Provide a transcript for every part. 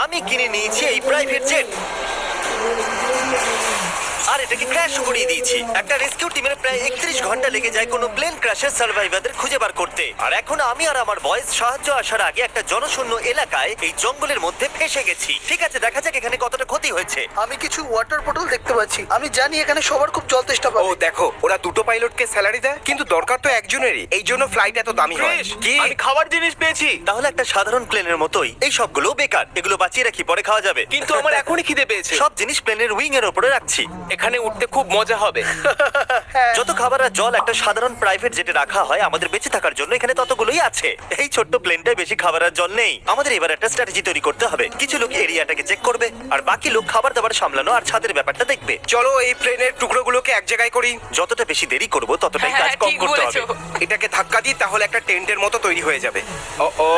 আমি কিনে নিয়েছি এই প্রাইভেট জেট আর এটাকে ক্র্যাশ করিয়ে দিয়েছি। একটা রেস্কিউ টিমের প্রায় 31 ঘন্টা লেগে যায় কোনো প্লেন ক্র্যাশের সার্ভাইভারদের খুঁজে বার করতে। আর এখন আমি আর আমার বয়েজ সাহায্য আসার আগে একটা জনশূন্য এলাকায় এই জঙ্গলের মধ্যে ফেসে গেছি। ঠিক আছে, দেখা যাক এখানে কতটা ক্ষতি হয়েছে। আমি কিছু ওয়াটার বোতল দেখতে পাচ্ছি। আমি জানি এখানে সবার খুব জল তেষ্টা ও পাবে। দেখো, ওরা দুটো পাইলটকে স্যালারি দেয়, কিন্তু দরকার তো একজনেরই। এই জন্য ফ্লাইট এত দামি হয়। ক্রিস, কি? আমি খাবার জিনিস পেয়েছি। তাহলে একটা সাধারণ প্লেনের মতোই এই সবগুলো বেকার। এগুলো বাঁচিয়ে রাখি, পরে খাওয়া যাবে। কিন্তু আমার এখনই খিদে পেয়েছে। সব জিনিস প্লেনের উইং এর উপরে রাখছি। এখানে উঠতে খুব মজা হবে। যত খাবার আর জল একটা সাধারণ প্রাইভেট জেটে রাখা হয় আমাদের বেঁচে থাকার জন্য, এখানে ততগুলোই আছে। এই ছোট্ট প্লেনটায় বেশি খাবার আর জল নেই। আমাদের এবার একটা স্ট্র্যাটেজি তৈরি করতে হবে। কিছু লোক এরিয়াটাকে চেক করবে আর বাকি লোক খাবার দাবার সামলানো আর ছাদের ব্যাপারটা দেখবে। চলো এই প্লেনের টুকরোগুলোকে এক জায়গায় করি। যতটা বেশি দেরি করব ততটাই কাজ হ্যাঁ, কম ঠিক করতে বলেছো। হবে। এটাকে ধাক্কা দিই, তাহলে একটা টেন্টের মতো তৈরি হয়ে যাবে। ও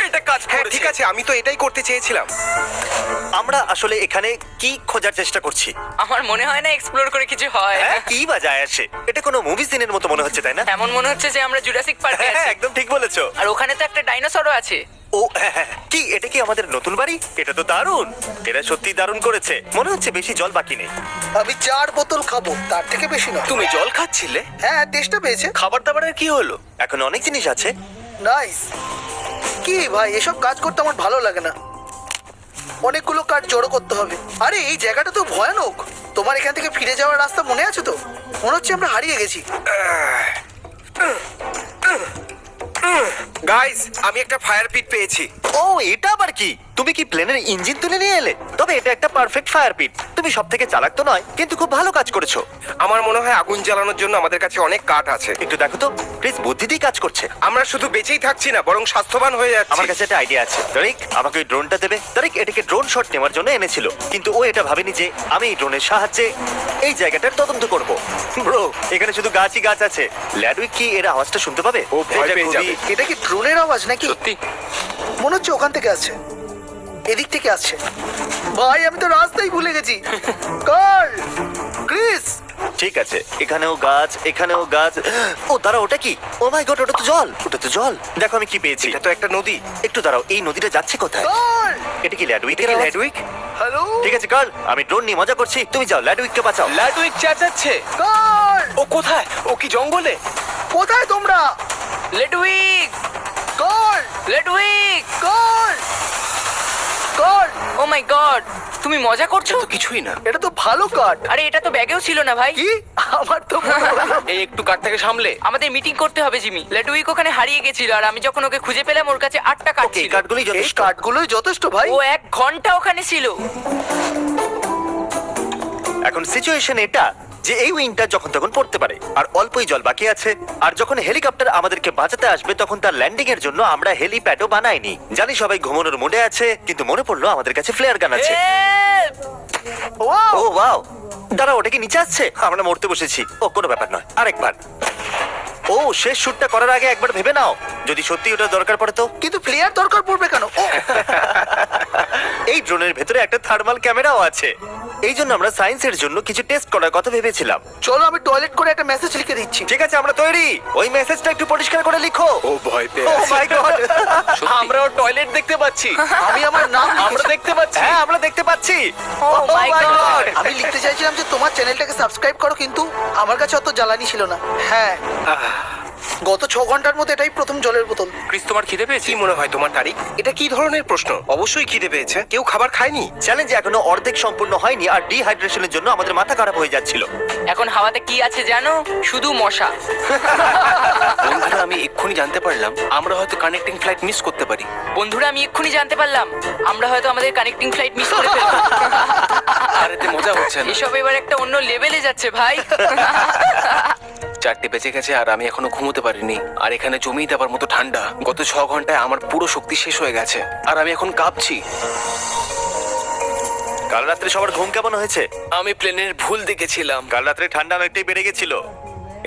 এটা কাজ হ্যাঁ, করেছে। ঠিক আছে, আমি তো এটাই করতে চেয়েছিলাম। আমরা আসলে এখানে কি খোঁজার চেষ্টা করছি? আমার মনে হয় না এক্সপ্লোর করে কিছু হয়। হ্যাঁ, কি বা যায় আসে? এটা কোনো মুভি সিনের মতো মনে হচ্ছে, তাই না? এমন মনে হচ্ছে যে আমরা জুরাসিক পার্কে হ্যাঁ, আছি। একদম ঠিক বলেছো। আর ওখানে তো একটা ডাইনোসরও আছে। ও হ্যাঁ, হ্যাঁ। কি এটা কি আমাদের নতুন বাড়ি? এটা তো দারুণ। এরা সত্যি দারুণ করেছে। মনে হচ্ছে বেশি জল বাকি নেই। আমি 4 বোতল খাবো, তার থেকে বেশি না। তুমি জল খাচ্ছিলে? হ্যাঁ, তেষ্টা পেয়েছে। খাবার দাবারের কি হলো? এখন অনেক জিনিস আছে। নাইস। কি ভাই, এসব কাজ করতে আমার ভালো লাগে না। অনেকগুলো কাঠ জড়ো করতে হবে। আরে এই জায়গাটা তো ভয়ানক। তোমার এখান থেকে ফিরে যাওয়ার রাস্তা মনে আছে তো? মনে হচ্ছে আমরা হারিয়ে গেছি। গাইস, আমি একটা ফায়ার পিট পেয়েছি। ও, এটা আবার কি? তুমি কি প্লেনের ইঞ্জিন তুলে নিয়ে এলে? তবে এটা একটা পারফেক্ট ফায়ার পিট। তুমি সব থেকে চালাক তো নয়, কিন্তু খুব ভালো কাজ করেছো। আমার মনে হয় আগুন জ্বালানোর জন্য আমাদের কাছে অনেক কাঠ আছে। একটু দেখো তো, প্লিজ, বুদ্ধি দিয়ে কাজ করছে। আমরা শুধু বেঁচেই থাকছি না, বরং স্বাস্থ্যবান হয়ে যাচ্ছি। আমার কাছে একটা আইডিয়া আছে। তারিক, আমাকে ওই ড্রোনটা দেবে। তারিক এটাকে ড্রোন শট নেওয়ার জন্য এনেছিল, কিন্তু ও এটা ভাবেনি যে আমি এই ড্রোনের সাহায্যে এই জায়গাটার তদন্ত করব। ব্রো, এখানে শুধু গাছই গাছ আছে। ল্যাডউইক কি এর আওয়াজটা শুনতে পাবে? ও ভয় এটা পেয়ে খুবই- যাবে। এটা কি ড্রোনের আওয়াজ নাকি? সত্যি? মনে হচ্ছে ওখান থেকে আসছে। এদিক থেকে আসছে। ভাই, আমি তো রাস্তাই ভুলে গেছি। কার্ল, ক্রিস, ঠিক আছে, এখানেও গাছ, এখানেও গাছ। ও দাঁড়াও, ওটা কি? ও মাই গড, ওটা তো জল। ওটা তো জল। দেখো আমি কি পেয়েছি। এটা তো একটা নদী। একটু দাঁড়াও, এই নদীটা যাচ্ছে কোথায়? কার্ল, এটা কি ল্যাডউইক? এটা কি ল্যাডউইক? হ্যালো, ঠিক আছে কার্ল, আমি ড্রোন নিয়ে মজা করছি। তুমি যাও, ল্যাডউইককে বাঁচাও। ল্যাডউইক চেঁচাচ্ছে। কার্ল, ও কোথায়? ও কি জঙ্গলে? কোথায় তোমরা? লেডউইক, কার্ল, লেডউইক, কার্ল, কার্ল, ও মাই গড, তুমি মজা করছো? তো কিছুই না। এটা তো ভালো কাঠ। আরে এটা তো ব্যাগেও ছিল না ভাই। কি? আমার তো মনে হলো। এই একটু কাঠটাকে সামলে। আমাদের মিটিং করতে হবে জিমি। লেডউইক ওখানে হারিয়ে গেছিল আর আমি যখন ওকে খুঁজে পেলাম ওর কাছে 8টা কাঠ ওকে, এই ছিল। কাঠগুলোই এই যথেষ্ট। কাঠগুলোই যথেষ্ট ভাই। ও 1 ঘন্টা ওখানে ছিল। এখন সিচুয়েশন এটা যে এই উইংটা যখন তখন পড়তে পারে আর অল্পই জল বাকি আছে। আর যখন হেলিকপ্টার আমাদেরকে বাঁচাতে আসবে তখন তার ল্যান্ডিং এর জন্য আমরা হেলিপ্যাডও বানাইনি। জানি সবাই ঘুমানোর মুডে আছে, কিন্তু মনে পড়লো আমাদের কাছে ফ্লেয়ার গান আছে। Help! ওয়াও, ও ওয়াও, দাঁড়া, ওটা কি নিচে আসছে? আমরা মরতে বসেছি। ও কোনো ব্যাপার নয়, আরেকবার। ও, শেষ শুটটা করার আগে একবার ভেবে নাও, যদি সত্যি ওটা দরকার পড়ে তো। কিন্তু প্লেয়ার দরকার পড়বে কেন? ও, এই ড্রোনের ভেতরে একটা থার্মাল ক্যামেরাও আছে। এই জন্য আমরা সায়েন্সের জন্য কিছু টেস্ট করার কথা ভেবেছিলাম। চলো আমি টয়লেট করে একটা মেসেজ লিখে দিচ্ছি। ঠিক আছে, আমরা তৈরি। ওই মেসেজটা একটু পরিষ্কার করে লিখো। ও ভয় পেয়ে ও মাই গড, আমরাও টয়লেট দেখতে পাচ্ছি। আমি আমার নাম আমরা লিখেছি। দেখতে পাচ্ছি। হ্যাঁ আমরা দেখতে পাচ্ছি। Oh my God! আমি লিখতে চাইছিলাম যে তোমার চ্যানেলটাকে সাবস্ক্রাইব করো, কিন্তু আমার কাছে অত জ্বালানি ছিল না। হ্যাঁ, গত 6 ঘন্টার মধ্যে এটাই প্রথম জলের বোতল। ক্রিস, তোমার খিদে পেয়েছে? কি মনে হয় তোমার, তারিখ? এটা কি ধরনের প্রশ্ন? অবশ্যই খিদে পেয়েছে। কেউ খাবার খায়নি? চ্যালেঞ্জ এখনো অর্ধেক সম্পূর্ণ হয়নি আর ডিহাইড্রেশনের জন্য আমাদের মাথা খারাপ হয়ে যাচ্ছিল। এখন হাওয়াতে কি আছে জানো? শুধু মশা। বন্ধুরা, আমি এক্ষুনি জানতে পারলাম আমরা হয়তো কানেক্টিং ফ্লাইট মিস করতে পারি। বন্ধুরা, আমি এক্ষুনি জানতে পারলাম আমরা হয়তো আমাদের কানেক্টিং ফ্লাইট মিস করে ফেলবো। আর এতে মজা হচ্ছে না। এসব এবার একটা অন্য লেভেলে যাচ্ছে ভাই। 4টে বেজে গেছে আর আমি এখনো ঘুমোতে পারিনি। আর এখানে জমিয়ে দেবার মতো ঠান্ডা। গত 6 ঘন্টায় আমার পুরো শক্তি শেষ হয়ে গেছে আর আমি এখন কাঁপছি। কাল রাত্রে সবার ঘুম কেমন হয়েছে? আমি প্লেনের ভুল দেখেছিলাম। কাল রাত্রে ঠান্ডা অনেকটাই বেড়ে গেছিল,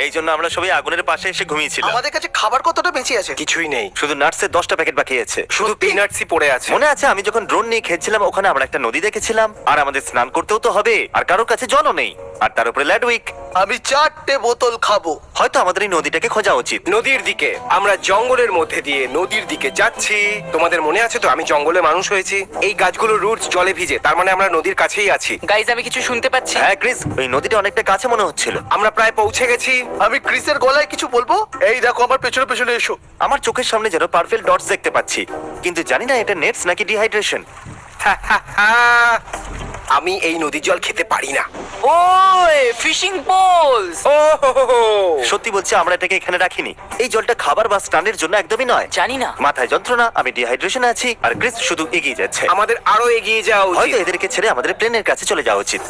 এই জন্য আমরা সবাই আগুনের পাশে এসে ঘুমিয়েছিলাম। আমাদের কাছে খাবার কতটা বেঁচে আছে? কিছুই নেই, শুধু নাটসের 10টা প্যাকেট বাকি আছে। শুধু পিনাটসই পড়ে আছে। মনে আছে আমি যখন ড্রোন নিয়ে খেলছিলাম, ওখানে আমরা একটা নদী দেখেছিলাম আর আমাদের স্নান করতেও তো হবে আর কারোর কাছে জলও নেই, আর তার উপরে ল্যাডউইক। আমি 4টে বোতল খাবো। হয়তো আমাদের এই নদীটাকে খোঁজা উচিত। নদীর দিকে আমরা জঙ্গলের মধ্যে দিয়ে নদীর দিকে যাচ্ছি। তোমাদের মনে আছে তো আমি জঙ্গলে মানুষ হয়েছি। এই গাছগুলোর রুটস জলে ভিজে, তার মানে আমরা নদীর কাছেই আছি। গাইজ আমি কিছু শুনতে পাচ্ছি। হ্যাঁ ক্রিস, ওই নদীটা অনেকটা কাছে মনে হচ্ছিল। আমরা প্রায় পৌঁছে গেছি। আমি ক্রিসের গলায় কিছু বলবো। এই দেখো আমার পেছনে পেছনে এসো। আমার চোখের সামনে যেন পার্পল ডটস দেখতে পাচ্ছি, কিন্তু জানি না এটা নেটস নাকি ডিহাইড্রেশন। আমি এই নদীর জল খেতে পারি না। ওই ফিশিং পোলস। ও হো হো হো। সত্যি বলছি আমরা এটাকে এখানে রাখিনি। এই জলটা খাবার বা স্নানের জন্য একদমই নয়। জানি না। মাথায় যন্ত্রণা, আমি ডিহাইড্রেশনে আছি, আর ক্রিস শুধু এগিয়ে যাচ্ছে। আমাদের আরো এগিয়ে যাওয়া হয়তো উচিত। এদেরকে ছেড়ে আমাদের প্লেনের কাছে চলে যাওয়া উচিত।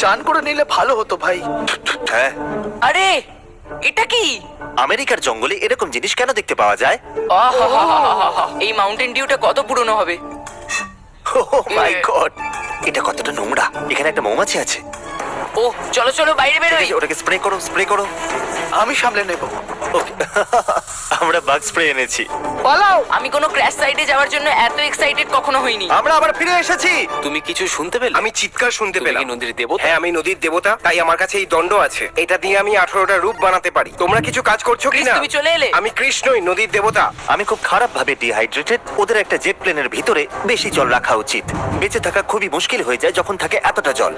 চান করে নিলে ভালো হতো ভাই। হ্যাঁ, আরে এটা কি? আমেরিকার জঙ্গলে এরকম জিনিস কেন দেখতে পাওয়া যায়? আহাহাহাহাহা। এই মাউন্টেন ডিউটা কত পুরনো হবে? ওহ মাই গড, এটা কতটা নোংরা। এখানে একটা মৌমাছি আছে। ও চলো চলো বাইরে বেরোই। ওটাকে স্প্রে করো, স্প্রে করো। আমি সামলে নেব। Okay. আমরা বাগ স্প্রে এনেছি। পালাও। আমি কোনো ক্র্যাশ সাইটে যাওয়ার জন্য এত এক্সাইটেড কখনো হইনি। আমরা আবার ফিরে এসেছি। তুমি কিছু শুনতে পেলে? আমি চিৎকার শুনতে তুমি পেলাম। কি নদীর দেবতা? হ্যাঁ, আমি নদীর দেবতা, তাই আমার কাছে এই দণ্ড আছে। এটা দিয়ে আমি 18টা রূপ বানাতে পারি। তোমরা কিছু কাজ করছো ক্রিস, কিনা? তুমি চলে এলে? আমি কৃষ্ণই, নদীর দেবতা। আমি খুব খারাপ ভাবে ডিহাইড্রেটেড। ওদের একটা জেট প্লেনের ভিতরে বেশি জল রাখা উচিত। বেঁচে থাকা খুবই মুশকিল হয়ে যায় যখন থাকে এতটা জল।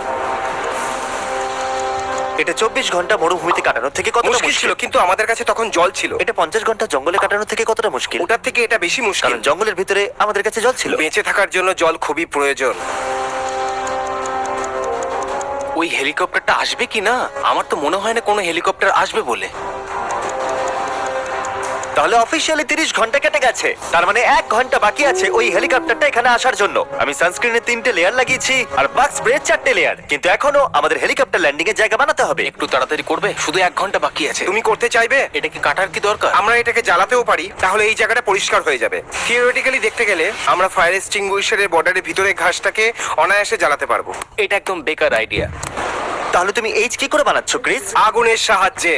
এটা 24 ঘন্টা মরুভূমিতে কাটানোর থেকে কতটা মুশকিল ছিল, মুশকিল? কিন্তু আমাদের কাছে তখন জল ছিল। এটা 50 ঘন্টা জঙ্গলে কাটানোর থেকে কতটা মুশকিল? ওটার থেকে এটা বেশি মুশকিল। কারণ জঙ্গলের ভিতরে আমাদের কাছে জল ছিল। বেঁচে থাকার জন্য জল খুবই প্রয়োজন। ওই হেলিকপ্টারটা আসবে কি না? আমার তো মনে হয় না কোনো হেলিকপ্টার আসবে বলে। তাহলে অফিসিয়ালি 30 ঘন্টা কেটে গেছে। তার মানে 1 ঘন্টা বাকি আছে ওই হেলিকপ্টারটা এখানে আসার জন্য। আমি সানস্ক্রিনে 3টে লেয়ার লাগিয়েছি আর বাগ স্প্রে 4টে লেয়ার, কিন্তু এখনো আমাদের হেলিকপ্টার ল্যান্ডিং এর জায়গা বানাতে হবে। একটু তাড়াতাড়ি করবে, শুধু 1 ঘন্টা বাকি আছে। তুমি করতে চাইবে? এটা কি কাটার কি দরকার? আমরা এটাকে জ্বালাতেও পারি, তাহলে এই জায়গাটা পরিষ্কার হয়ে যাবে। থিওরিটিক্যালি দেখতে গেলে আমরা ফায়ার এক্সটিংগুইশারের বর্ডারের ভিতরে ঘাসটাকে অনায়াসে জ্বালাতে পারবো। এটা একদম বেকার আইডিয়া। তাহলে তুমি এইচ কি করে বানাচ্ছ ক্রিস? আগুনের সাহায্যে।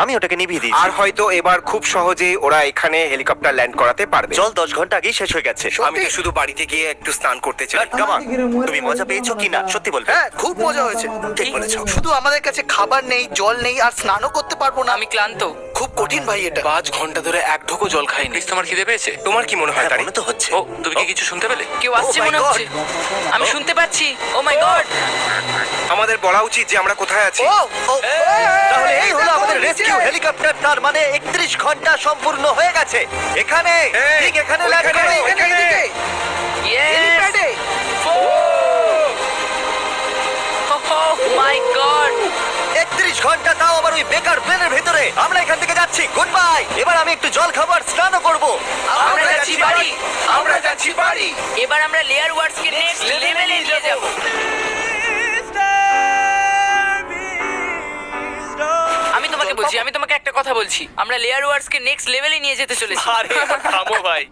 আমি ওটাকে নিভিয়ে দিয়েছি। আর হয়তো এবার খুব সহজেই ওরা এখানে হেলিকপ্টার ল্যান্ড করাতে পারবে। জল 10 ঘন্টা আগেই শেষ হয়ে গেছে। আমি তো শুধু বাড়িতে গিয়ে একটু স্নান করতে চাই। Come on, তুমি মজা পেয়েছো কিনা সত্যি বলবে? হ্যাঁ, খুব মজা হয়েছে। ঠিক বলেছো। শুধু আমাদের কাছে খাবার নেই, জল নেই, আর স্নানও করতে পারবো না। আমি ক্লান্ত। খুব কঠিন ভাই এটা। 5 ঘন্টা ধরে এক ঢোকও জল খাইনি। তোমার খিদে পেয়েছে? তোমার কি মনে হয় হ্যাঁ, তারি? মনে তো হচ্ছে। ও তুমি কি কিছু শুনতে পেলে? কেউ আসছে Oh my মনে God! হচ্ছে। আমি শুনতে পাচ্ছি। ও মাই গড। আমাদের বলা উচিত যে আমরা কোথায় আছি। ও, ও, তাহলে এই হলো আমাদের রেস্কিউ হেলিকপ্টার। তার মানে 31 ঘন্টা সম্পূর্ণ হয়ে গেছে। এখানে, ঠিক এখানে ল্যান্ড ওইখানে, করো। ওইখানে। এদিকে, ইয়েস। হেলিপ্যাডে। ও মাই গড। 31 ঘন্টা, তাও আবার ওই বেকার প্লেনের ভিতরে। আমরা এখান থেকে যাচ্ছি, গুড বাই। এবার আমি একটু জল খাবার, স্নানও করব। আমরা যাচ্ছি বাড়ি। আমরা যাচ্ছি বাড়ি। এবার আমরা লেয়ার ওয়ার্ডস কে নেক্সট লেভেলে নিয়ে যাব। আমি তোমাকে বলছি, আমি তোমাকে একটা কথা বলছি। আমরা লেয়ার ওয়ার্ডস কে নেক্সট লেভেলে নিয়ে যেতে চলেছি। আরে থামো ভাই।